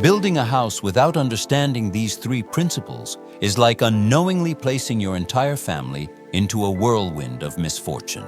Building a house without understanding these three principles is like unknowingly placing your entire family into a whirlwind of misfortune.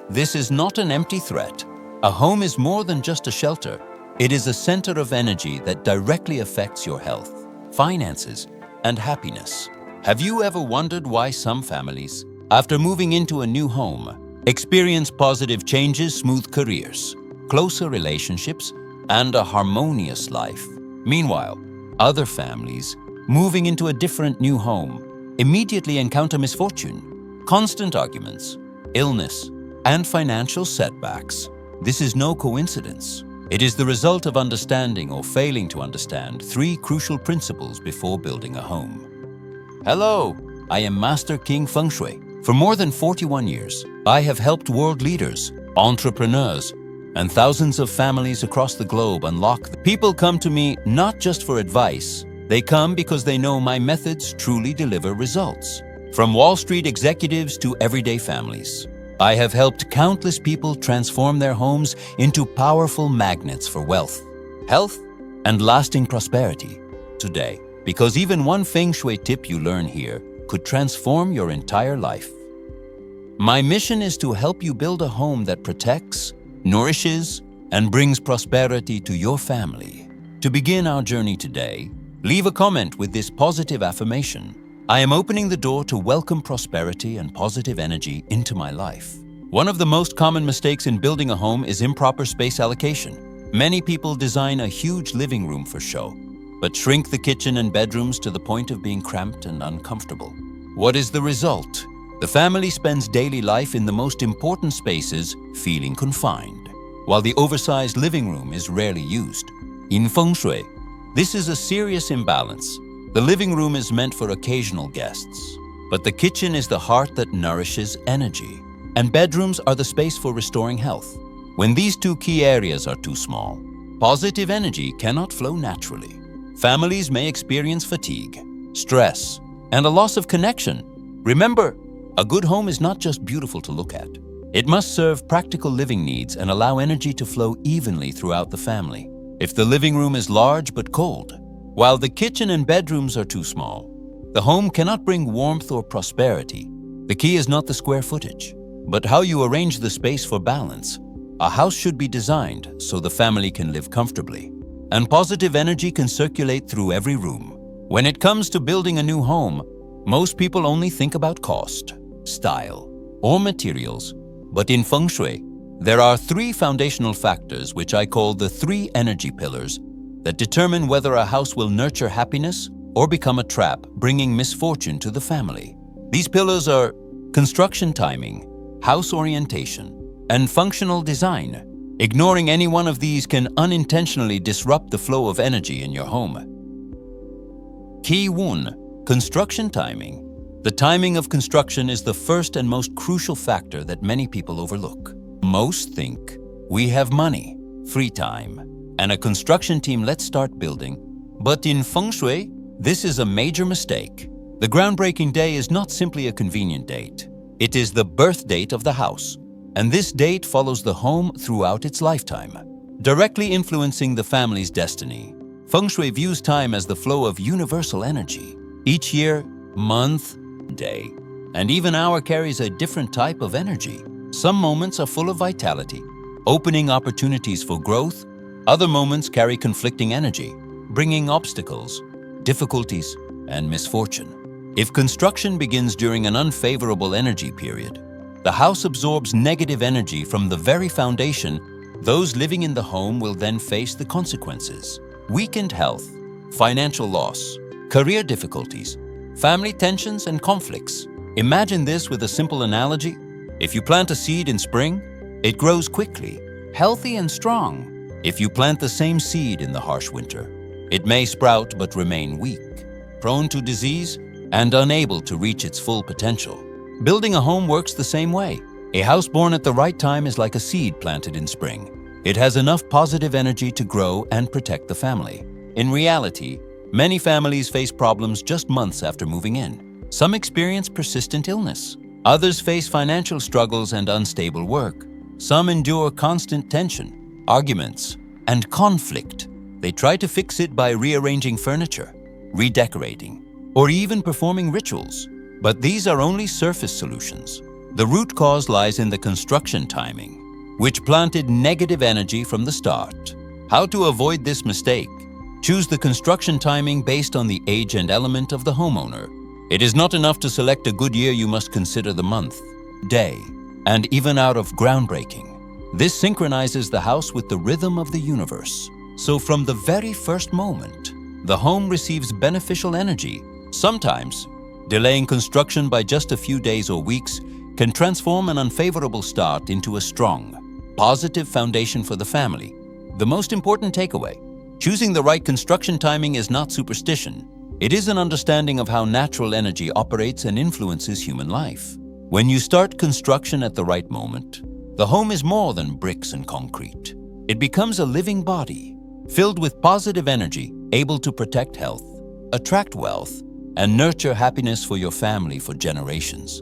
This is not an empty threat. A home is more than just a shelter. It is a center of energy that directly affects your health, finances, and happiness. Have you ever wondered why some families, after moving into a new home, experience positive changes, smooth careers, closer relationships, and a harmonious life? Meanwhile, other families, moving into a different new home, immediately encounter misfortune, constant arguments, illness, and financial setbacks. This is no coincidence. It is the result of understanding or failing to understand three crucial principles before building a home. Hello, I am Master King Feng Shuik. For more than 41 years, I have helped world leaders, entrepreneurs, and thousands of families across the globe unlock. People come to me not just for advice. They come because they know my methods truly deliver results. From Wall Street executives to everyday families, I have helped countless people transform their homes into powerful magnets for wealth, health, and lasting prosperity today. Because even one Feng Shui tip you learn here could transform your entire life. My mission is to help you build a home that protects, nourishes, and brings prosperity to your family. To begin our journey today, leave a comment with this positive affirmation. I am opening the door to welcome prosperity and positive energy into my life. One of the most common mistakes in building a home is improper space allocation. Many people design a huge living room for show, but shrink the kitchen and bedrooms to the point of being cramped and uncomfortable. What is the result? The family spends daily life in the most important spaces feeling confined, while the oversized living room is rarely used. In Feng Shui, this is a serious imbalance. The living room is meant for occasional guests, but the kitchen is the heart that nourishes energy, and bedrooms are the space for restoring health. When these two key areas are too small, positive energy cannot flow naturally. Families may experience fatigue, stress, and a loss of connection. Remember, a good home is not just beautiful to look at. It must serve practical living needs and allow energy to flow evenly throughout the family. If the living room is large but cold, while the kitchen and bedrooms are too small, the home cannot bring warmth or prosperity. The key is not the square footage, but how you arrange the space for balance. A house should be designed so the family can live comfortably, and positive energy can circulate through every room. When it comes to building a new home, most people only think about cost, style, or materials. But in Feng Shui, there are three foundational factors which I call the three energy pillars that determine whether a house will nurture happiness or become a trap, bringing misfortune to the family. These pillars are construction timing, house orientation, and functional design. Ignoring any one of these can unintentionally disrupt the flow of energy in your home. Key 1. Construction timing. The timing of construction is the first and most crucial factor that many people overlook. Most think, we have money, free time, and a construction team, let's start building. But in Feng Shui, this is a major mistake. The groundbreaking day is not simply a convenient date. It is the birth date of the house, and this date follows the home throughout its lifetime, directly influencing the family's destiny. Feng Shui views time as the flow of universal energy. Each year, month, day, and even hour carries a different type of energy. Some moments are full of vitality, opening opportunities for growth. Other moments carry conflicting energy, bringing obstacles, difficulties, and misfortune. If construction begins during an unfavorable energy period, the house absorbs negative energy from the very foundation. Those living in the home will then face the consequences: weakened health, financial loss, career difficulties, family tensions, and conflicts. Imagine this with a simple analogy. If you plant a seed in spring, it grows quickly, healthy and strong. If you plant the same seed in the harsh winter, it may sprout but remain weak, prone to disease, and unable to reach its full potential. Building a home works the same way. A house born at the right time is like a seed planted in spring. It has enough positive energy to grow and protect the family. In reality, many families face problems just months after moving in. Some experience persistent illness. Others face financial struggles and unstable work. Some endure constant tension, arguments, and conflict. They try to fix it by rearranging furniture, redecorating, or even performing rituals. But these are only surface solutions. The root cause lies in the construction timing, which planted negative energy from the start. How to avoid this mistake? Choose the construction timing based on the age and element of the homeowner. It is not enough to select a good year, you must consider the month, day, and even out of groundbreaking. This synchronizes the house with the rhythm of the universe. So from the very first moment, the home receives beneficial energy. Sometimes, delaying construction by just a few days or weeks can transform an unfavorable start into a strong, positive foundation for the family. The most important takeaway: choosing the right construction timing is not superstition. It is an understanding of how natural energy operates and influences human life. When you start construction at the right moment, the home is more than bricks and concrete. It becomes a living body, filled with positive energy, able to protect health, attract wealth, and nurture happiness for your family for generations.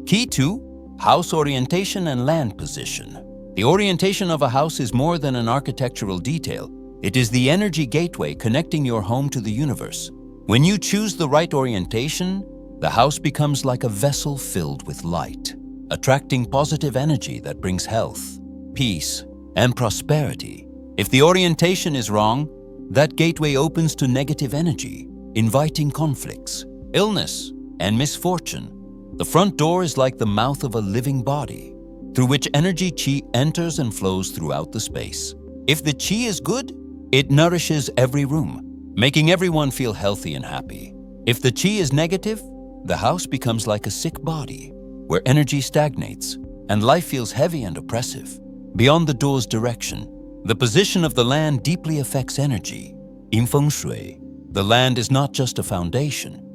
Key 2: House orientation and land position. The orientation of a house is more than an architectural detail. It is the energy gateway connecting your home to the universe. When you choose the right orientation, the house becomes like a vessel filled with light, attracting positive energy that brings health, peace, and prosperity. If the orientation is wrong, that gateway opens to negative energy, inviting conflicts, illness, and misfortune. The front door is like the mouth of a living body, through which energy chi enters and flows throughout the space. If the chi is good, it nourishes every room, making everyone feel healthy and happy. If the chi is negative, the house becomes like a sick body, where energy stagnates and life feels heavy and oppressive. Beyond the door's direction, the position of the land deeply affects energy. In Feng Shui, the land is not just a foundation.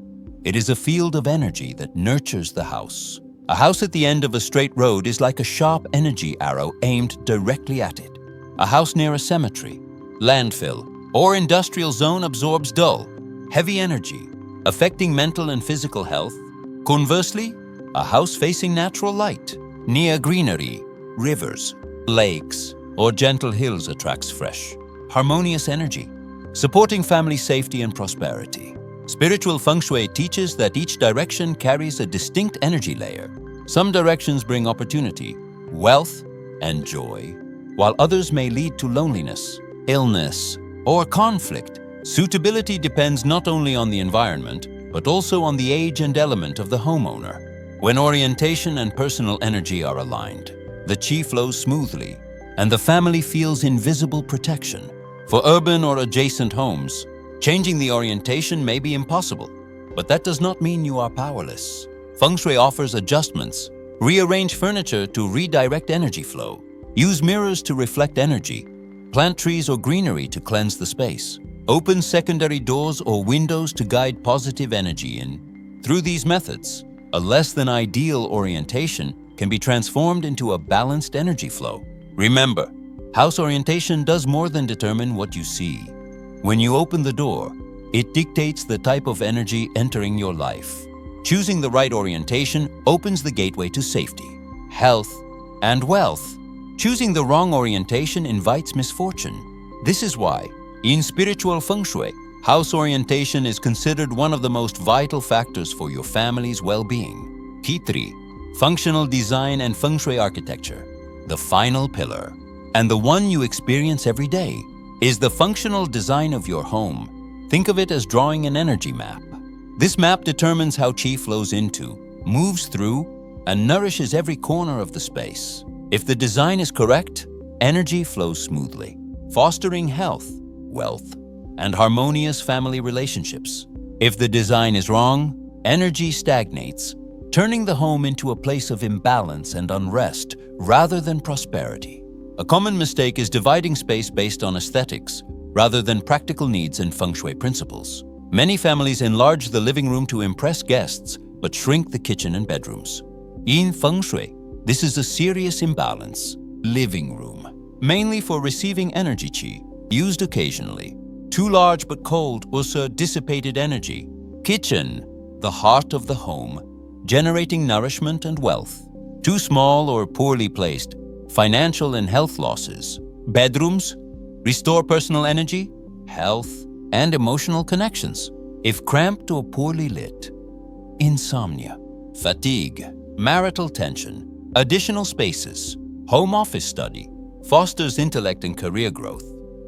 It is a field of energy that nurtures the house. A house at the end of a straight road is like a sharp energy arrow aimed directly at it. A house near a cemetery, landfill, or industrial zone absorbs dull, heavy energy, affecting mental and physical health. Conversely, a house facing natural light, near greenery, rivers, lakes, or gentle hills attracts fresh, harmonious energy, supporting family safety and prosperity. Spiritual Feng Shui teaches that each direction carries a distinct energy layer. Some directions bring opportunity, wealth, and joy, while others may lead to loneliness, illness, or conflict. Suitability depends not only on the environment, but also on the age and element of the homeowner. When orientation and personal energy are aligned, the chi flows smoothly, and the family feels invisible protection. For urban or adjacent homes, changing the orientation may be impossible, but that does not mean you are powerless. Feng Shui offers adjustments. Rearrange furniture to redirect energy flow. Use mirrors to reflect energy. Plant trees or greenery to cleanse the space. Open secondary doors or windows to guide positive energy in. Through these methods, a less than ideal orientation can be transformed into a balanced energy flow. Remember, house orientation does more than determine what you see. When you open the door, it dictates the type of energy entering your life. Choosing the right orientation opens the gateway to safety, health, and wealth. Choosing the wrong orientation invites misfortune. This is why, in spiritual Feng Shui, house orientation is considered one of the most vital factors for your family's well-being. Key 3. Functional design and Feng Shui architecture. The final pillar, and the one you experience every day, is the functional design of your home. Think of it as drawing an energy map. This map determines how chi flows into, moves through, and nourishes every corner of the space. If the design is correct, energy flows smoothly, fostering health, wealth, and harmonious family relationships. If the design is wrong, energy stagnates, turning the home into a place of imbalance and unrest rather than prosperity. A common mistake is dividing space based on aesthetics rather than practical needs and Feng Shui principles. Many families enlarge the living room to impress guests but shrink the kitchen and bedrooms. In Feng Shui, this is a serious imbalance. Living room, mainly for receiving energy chi, used occasionally. Too large but cold will serve dissipated energy. Kitchen, the heart of the home, generating nourishment and wealth. Too small or poorly placed, financial and health losses. Bedrooms, restore personal energy, health, and emotional connections. If cramped or poorly lit, insomnia, fatigue, marital tension, additional spaces, home office study, fosters intellect and career growth.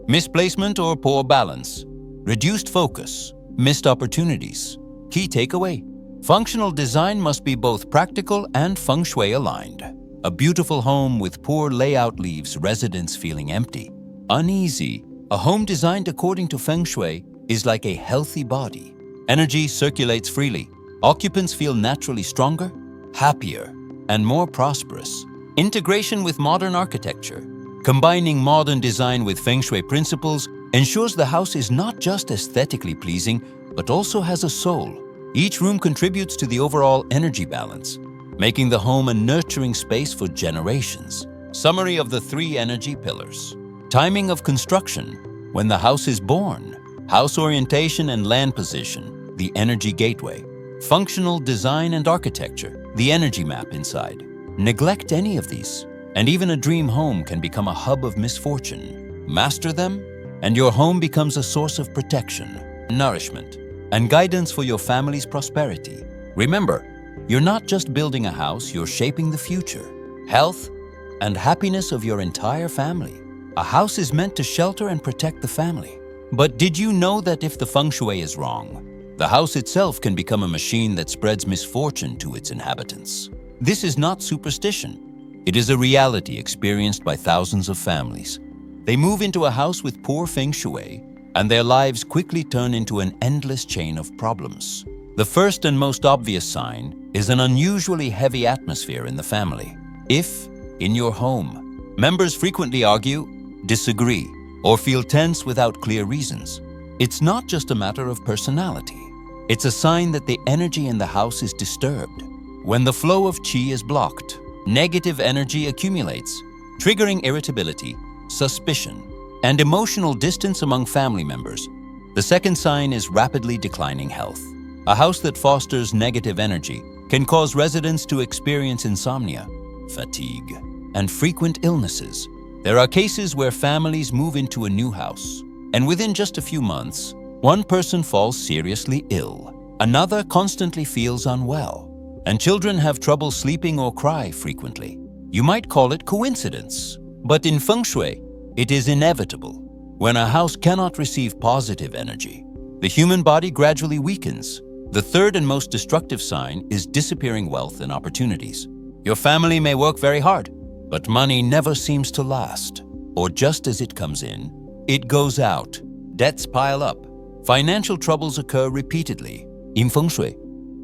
Misplacement or poor balance, reduced focus, missed opportunities. Key takeaway: functional design must be both practical and feng shui aligned. A beautiful home with poor layout leaves residents feeling empty, uneasy. A home designed according to feng shui is like a healthy body. Energy circulates freely. Occupants feel naturally stronger, happier, and more prosperous. Integration with modern architecture. Combining modern design with feng shui principles ensures the house is not just aesthetically pleasing, but also has a soul. Each room contributes to the overall energy balance, making the home a nurturing space for generations. Summary of the 3 energy pillars. Timing of construction: when the house is born. House orientation and land position, the energy gateway. Functional design and architecture, the energy map inside. Neglect any of these, and even a dream home can become a hub of misfortune. Master them, and your home becomes a source of protection, nourishment, and guidance for your family's prosperity. Remember, you're not just building a house, you're shaping the future, health, and happiness of your entire family. A house is meant to shelter and protect the family. But did you know that if the feng shui is wrong, the house itself can become a machine that spreads misfortune to its inhabitants? This is not superstition. It is a reality experienced by thousands of families. They move into a house with poor feng shui, and their lives quickly turn into an endless chain of problems. The first and most obvious sign is an unusually heavy atmosphere in the family. If, in your home, members frequently argue, disagree, or feel tense without clear reasons, it's not just a matter of personality. It's a sign that the energy in the house is disturbed. When the flow of qi is blocked, negative energy accumulates, triggering irritability, suspicion, and emotional distance among family members. The second sign is rapidly declining health. A house that fosters negative energy can cause residents to experience insomnia, fatigue, and frequent illnesses. There are cases where families move into a new house, and within just a few months, one person falls seriously ill, another constantly feels unwell, and children have trouble sleeping or cry frequently. You might call it coincidence, but in feng shui, it is inevitable. When a house cannot receive positive energy, the human body gradually weakens. The third and most destructive sign is disappearing wealth and opportunities. Your family may work very hard, but money never seems to last. Or just as it comes in, it goes out. Debts pile up. Financial troubles occur repeatedly. In feng shui,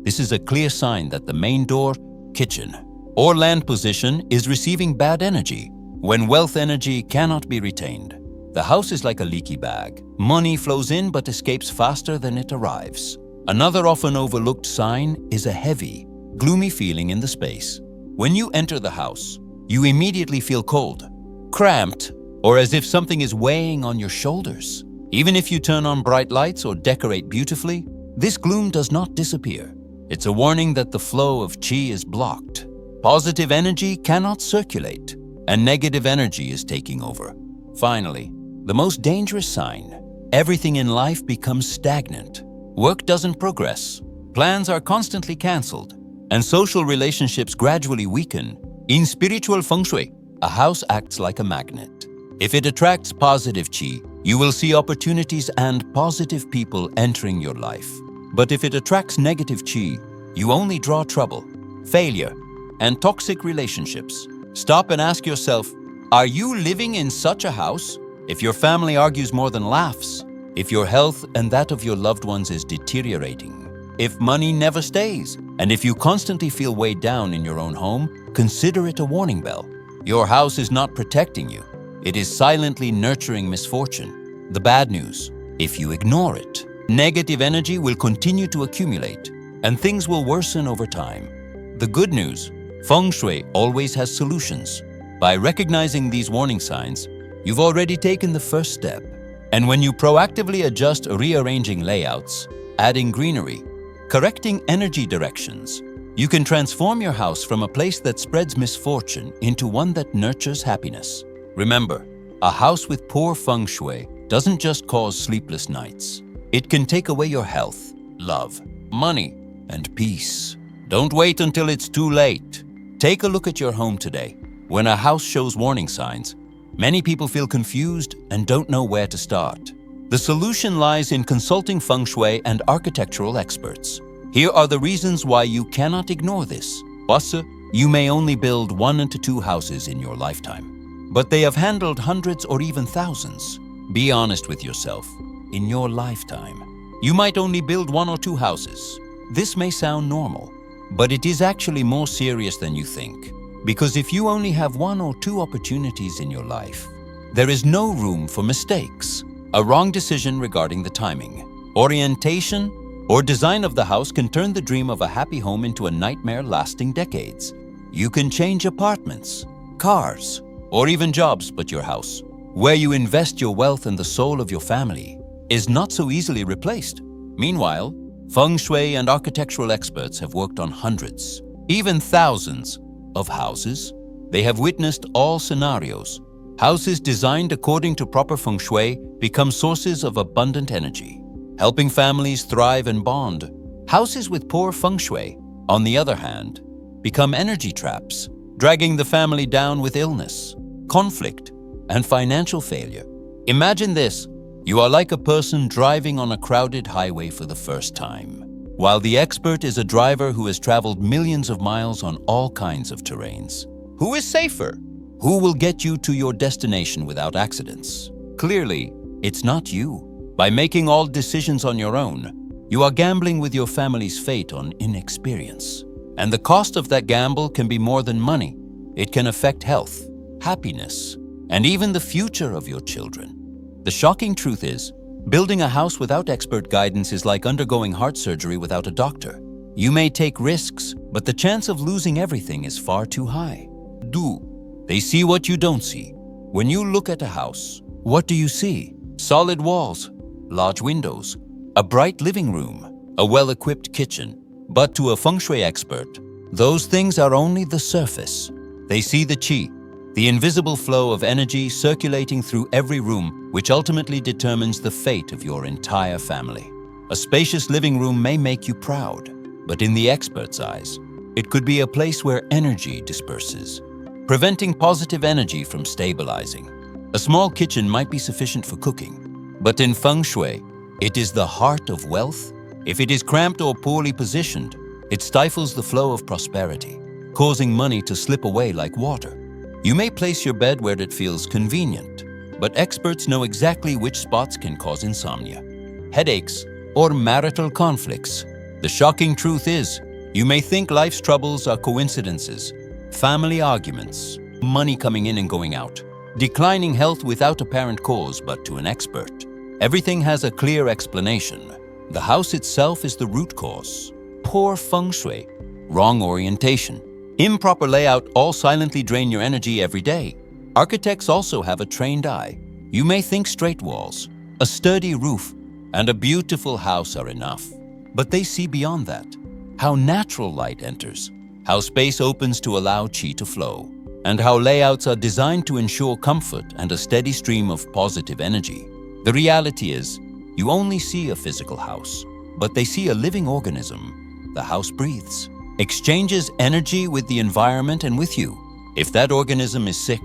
this is a clear sign that the main door, kitchen, or land position is receiving bad energy. When wealth energy cannot be retained, the house is like a leaky bag. Money flows in but escapes faster than it arrives. Another often overlooked sign is a heavy, gloomy feeling in the space. When you enter the house, you immediately feel cold, cramped, or as if something is weighing on your shoulders. Even if you turn on bright lights or decorate beautifully, this gloom does not disappear. It's a warning that the flow of qi is blocked. Positive energy cannot circulate, and negative energy is taking over. Finally, the most dangerous sign: everything in life becomes stagnant. Work doesn't progress, plans are constantly cancelled, and social relationships gradually weaken. In spiritual feng shui, a house acts like a magnet. If it attracts positive qi, you will see opportunities and positive people entering your life. But if it attracts negative qi, you only draw trouble, failure, and toxic relationships. Stop and ask yourself, are you living in such a house? If your family argues more than laughs, if your health and that of your loved ones is deteriorating, if money never stays, and if you constantly feel weighed down in your own home, consider it a warning bell. Your house is not protecting you. It is silently nurturing misfortune. The bad news: if you ignore it, negative energy will continue to accumulate, and things will worsen over time. The good news: feng shui always has solutions. By recognizing these warning signs, you've already taken the first step. And when you proactively adjust rearranging layouts, adding greenery, correcting energy directions, you can transform your house from a place that spreads misfortune into one that nurtures happiness. Remember, A house with poor feng shui doesn't just cause sleepless nights. It can take away your health, love, money, and peace. Don't wait until it's too late. Take a look at your home today. When a house shows warning signs, many people feel confused and don't know where to start. The solution lies in consulting feng shui and architectural experts. Here are the reasons why you cannot ignore this. You may only build 1 to 2 houses in your lifetime, but they have handled hundreds or even thousands. Be honest with yourself. In your lifetime, you might only build 1 or 2 houses. This may sound normal, but it is actually more serious than you think. Because if you only have 1 or 2 opportunities in your life, there is no room for mistakes. A wrong decision regarding the timing, orientation, or design of the house can turn the dream of a happy home into a nightmare lasting decades. You can change apartments, cars, or even jobs, but your house, where you invest your wealth and the soul of your family, is not so easily replaced. Meanwhile, feng shui and architectural experts have worked on hundreds, even thousands, of houses. They have witnessed all scenarios. Houses designed according to proper feng shui become sources of abundant energy, helping families thrive and bond. Houses with poor feng shui, on the other hand, become energy traps, dragging the family down with illness, conflict, and financial failure. Imagine this. You are like a person driving on a crowded highway for the first time, while the expert is a driver who has traveled millions of miles on all kinds of terrains. Who is safer? Who will get you to your destination without accidents? Clearly, it's not you. By making all decisions on your own, you are gambling with your family's fate on inexperience. And the cost of that gamble can be more than money. It can affect health, happiness, and even the future of your children. The shocking truth is, building a house without expert guidance is like undergoing heart surgery without a doctor. You may take risks, but the chance of losing everything is far too high. They see what you don't see. When you look at a house, what do you see? Solid walls, large windows, a bright living room, a well-equipped kitchen. But to a feng shui expert, those things are only the surface. They see the qi, the invisible flow of energy circulating through every room, which ultimately determines the fate of your entire family. A spacious living room may make you proud, but in the expert's eyes, it could be a place where energy disperses, preventing positive energy from stabilizing. A small kitchen might be sufficient for cooking, but in feng shui, it is the heart of wealth. If it is cramped or poorly positioned, it stifles the flow of prosperity, causing money to slip away like water. You may place your bed where it feels convenient, but experts know exactly which spots can cause insomnia, headaches, or marital conflicts. The shocking truth is, you may think life's troubles are coincidences, family arguments, money coming in and going out, declining health without apparent cause, but to an expert, everything has a clear explanation. The house itself is the root cause. Poor feng shui, wrong orientation, improper layout all silently drain your energy every day. Architects also have a trained eye. You may think straight walls, a sturdy roof, and a beautiful house are enough. But they see beyond that. How natural light enters, how space opens to allow qi to flow, and how layouts are designed to ensure comfort and a steady stream of positive energy. The reality is, you only see a physical house, but they see a living organism. The house breathes, exchanges energy with the environment and with you. If that organism is sick,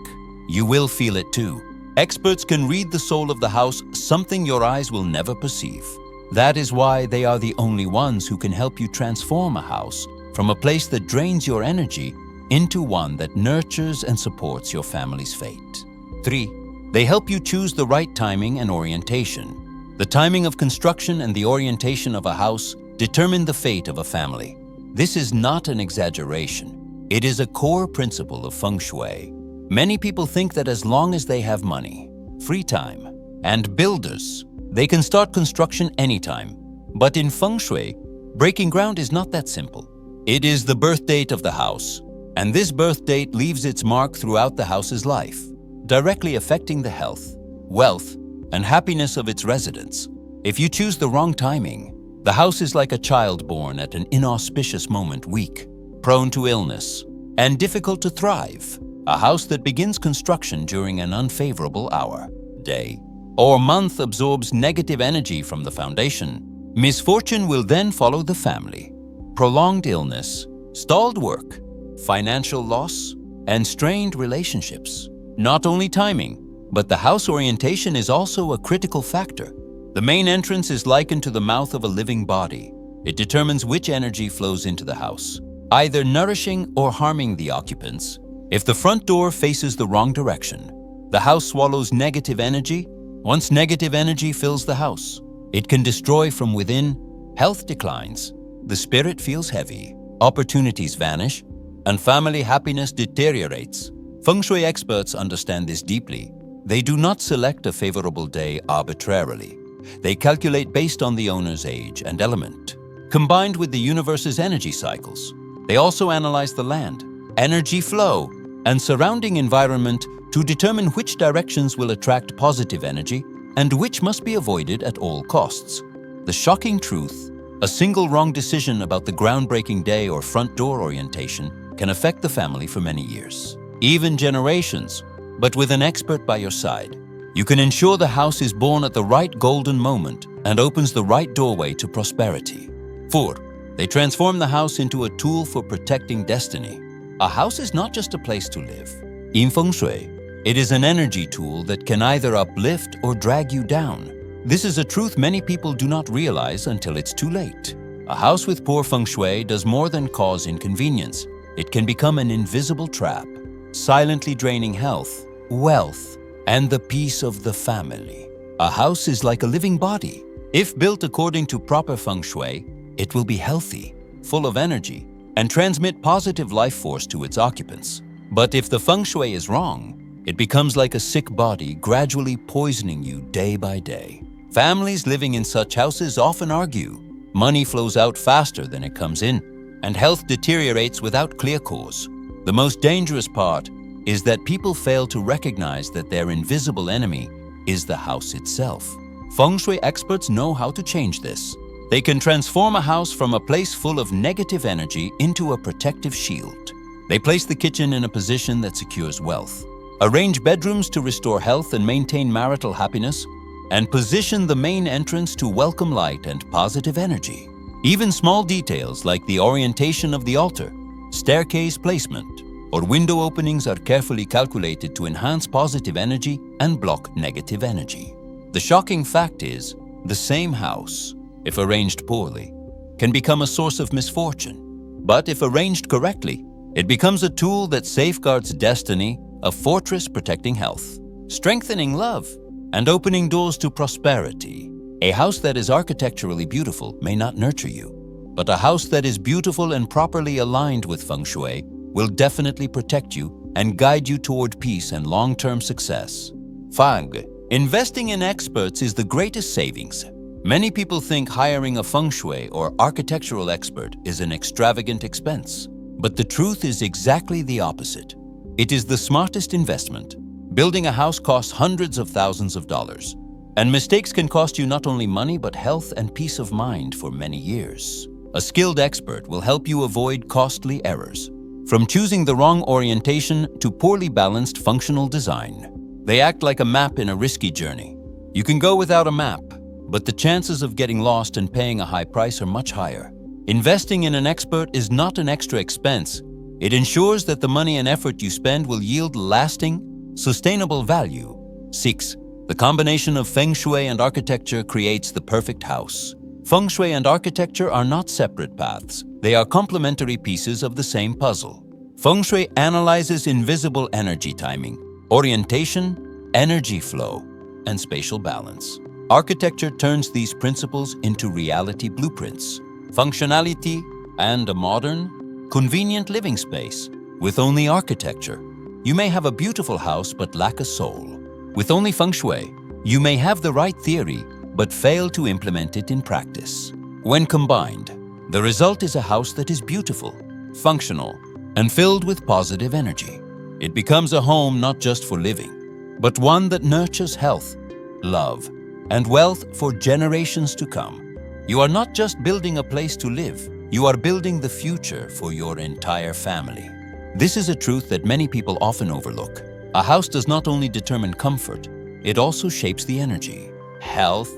you will feel it too. Experts can read the soul of the house, something your eyes will never perceive. That is why they are the only ones who can help you transform a house from a place that drains your energy into one that nurtures and supports your family's fate. 3. They help you choose the right timing and orientation. The timing of construction and the orientation of a house determine the fate of a family. This is not an exaggeration. It is a core principle of feng shui. Many people think that as long as they have money, free time, and builders, they can start construction anytime. But in feng shui, breaking ground is not that simple. It is the birth date of the house, and this birth date leaves its mark throughout the house's life, directly affecting the health, wealth, and happiness of its residents. If you choose the wrong timing, the house is like a child born at an inauspicious moment, weak, prone to illness, and difficult to thrive. A house that begins construction during an unfavorable hour, day, or month absorbs negative energy from the foundation. Misfortune will then follow the family. Prolonged illness, stalled work, financial loss, and strained relationships. Not only timing, but the house orientation is also a critical factor. The main entrance is likened to the mouth of a living body. It determines which energy flows into the house, either nourishing or harming the occupants. If the front door faces the wrong direction, the house swallows negative energy. Once negative energy fills the house, it can destroy from within. Health declines, the spirit feels heavy, opportunities vanish, and family happiness deteriorates. Feng Shui experts understand this deeply. They do not select a favorable day arbitrarily. They calculate based on the owner's age and element, combined with the universe's energy cycles. They also analyze the land, energy flow, and surrounding environment to determine which directions will attract positive energy and which must be avoided at all costs. The shocking truth: a single wrong decision about the groundbreaking day or front door orientation can affect the family for many years, even generations. But with an expert by your side, you can ensure the house is born at the right golden moment and opens the right doorway to prosperity. 4. They transform the house into a tool for protecting destiny. A house is not just a place to live. In Feng Shui, it is an energy tool that can either uplift or drag you down. This is a truth many people do not realize until it's too late. A house with poor Feng Shui does more than cause inconvenience. It can become an invisible trap, silently draining health, wealth, and the peace of the family. A house is like a living body. If built according to proper Feng Shui, it will be healthy, full of energy, and transmit positive life force to its occupants. But if the Feng Shui is wrong, it becomes like a sick body, gradually poisoning you day by day. Families living in such houses often argue. Money flows out faster than it comes in, and health deteriorates without clear cause. The most dangerous part is that people fail to recognize that their invisible enemy is the house itself. Feng Shui experts know how to change this. They can transform a house from a place full of negative energy into a protective shield. They place the kitchen in a position that secures wealth, arrange bedrooms to restore health and maintain marital happiness, and position the main entrance to welcome light and positive energy. Even small details like the orientation of the altar, staircase placement, or window openings are carefully calculated to enhance positive energy and block negative energy. The shocking fact is, the same house, if arranged poorly, can become a source of misfortune. But if arranged correctly, it becomes a tool that safeguards destiny, a fortress protecting health, strengthening love, and opening doors to prosperity. A house that is architecturally beautiful may not nurture you, but a house that is beautiful and properly aligned with Feng Shui will definitely protect you and guide you toward peace and long-term success. 5. Investing in experts is the greatest savings. Many people think hiring a Feng Shui or architectural expert is an extravagant expense, but the truth is exactly the opposite. It is the smartest investment. Building a house costs hundreds of thousands of dollars, and mistakes can cost you not only money but health and peace of mind for many years. A skilled expert will help you avoid costly errors, from choosing the wrong orientation to poorly balanced functional design. They act like a map in a risky journey. You can go without a map, but the chances of getting lost and paying a high price are much higher. Investing in an expert is not an extra expense. It ensures that the money and effort you spend will yield lasting, sustainable value. 6. The combination of Feng Shui and architecture creates the perfect house. Feng Shui and architecture are not separate paths. They are complementary pieces of the same puzzle. Feng Shui analyzes invisible energy timing, orientation, energy flow, and spatial balance. Architecture turns these principles into reality blueprints, functionality, and a modern, convenient living space. With only architecture, you may have a beautiful house but lack a soul. With only Feng Shui, you may have the right theory but fail to implement it in practice. When combined, the result is a house that is beautiful, functional, and filled with positive energy. It becomes a home not just for living, but one that nurtures health, love, and wealth for generations to come. You are not just building a place to live, you are building the future for your entire family. This is a truth that many people often overlook. A house does not only determine comfort, it also shapes the energy, health,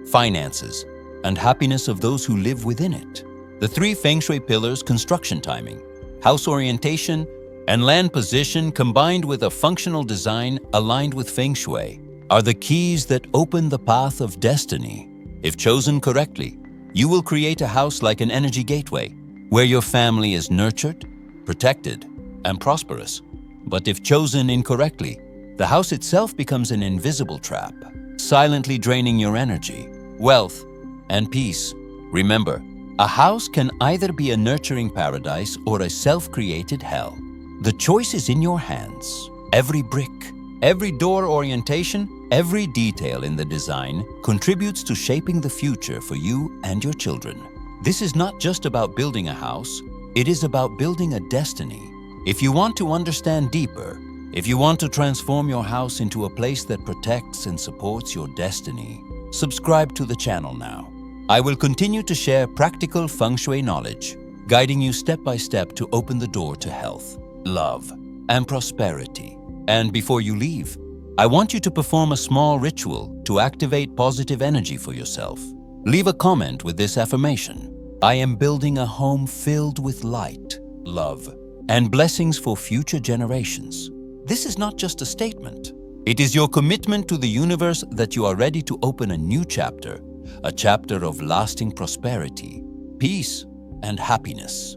finances, and happiness of those who live within it. The three Feng Shui pillars, construction timing, house orientation, and land position, combined with a functional design aligned with Feng Shui, are the keys that open the path of destiny. If chosen correctly, you will create a house like an energy gateway, where your family is nurtured, protected, and prosperous. But if chosen incorrectly, the house itself becomes an invisible trap, silently draining your energy, wealth, and peace. Remember, a house can either be a nurturing paradise or a self-created hell. The choice is in your hands. Every brick, every door orientation, every detail in the design contributes to shaping the future for you and your children. This is not just about building a house, it is about building a destiny. If you want to understand deeper, if you want to transform your house into a place that protects and supports your destiny, subscribe to the channel now. I will continue to share practical Feng Shui knowledge, guiding you step by step to open the door to health, love, and prosperity. And before you leave, I want you to perform a small ritual to activate positive energy for yourself. Leave a comment with this affirmation: I am building a home filled with light, love, and blessings for future generations. This is not just a statement. It is your commitment to the universe that you are ready to open a new chapter, a chapter of lasting prosperity, peace, and happiness.